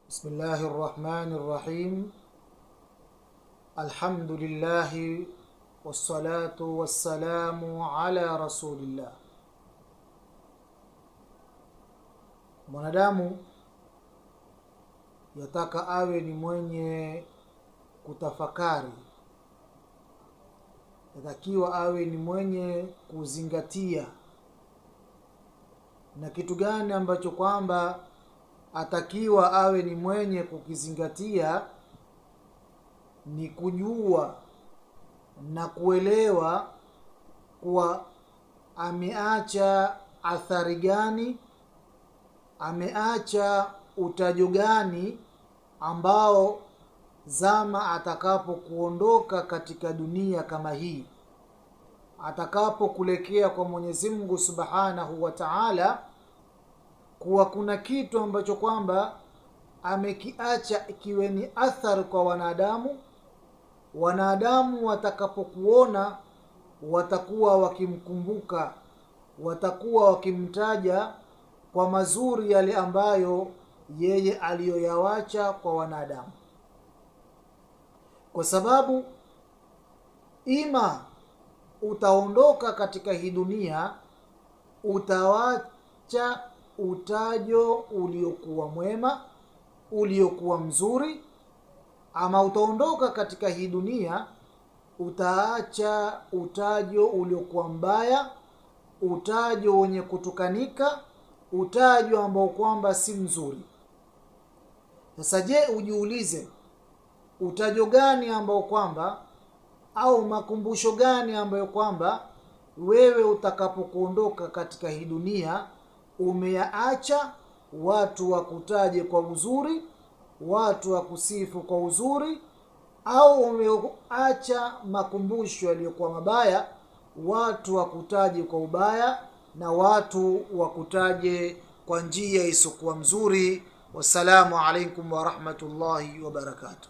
بسم الله الرحمن الرحيم. الحمد لله والصلاة والسلام على رسول الله. Mwanadamu yataka awe ni mwenye kutafakari, yatakiwa awe ni mwenye kuzingatia na kitu gani ambacho kwamba atakiwa awe ni mwenye kukizingatia ni kujua na kuelewa kuwa ameacha athari gani, ameacha utajo gani ambao zama atakapo kuondoka katika dunia kama hii, atakapo kulekea kwa Mwenyezi Mungu Subhanahu wa Ta'ala, kuwa kuna kitu ambacho kwamba amekiacha kiwe ni athari kwa wanadamu. Wanadamu watakapokuona watakuwa wakimkumbuka, watakuwa wakimtaja kwa mazuri yale ambayo yeye aliyoyawacha kwa wanadamu, kwa sababu ima utaondoka katika hii dunia utawacha utajo uliokuwa mwema, uliokuwa mzuri, ama utaondoka katika hii dunia utaacha utajo uliokuwa mbaya, utajo wenye kutukanika, utajo ambao kwamba si mzuri. Sasa je, ujiulize utajo gani ambao kwamba au makumbusho gani ambayo kwamba wewe utakapokuondoka katika hii dunia umeyaacha watu wakutaje kwa uzuri, watu wakusifu kwa uzuri, au umeacha makumbusho yaliyokuwa mabaya, watu wakutaje kwa ubaya na watu wakutaje kwa njia isiyokuwa mzuri. Wassalamu alaikum wa rahmatullahi wa barakatuh.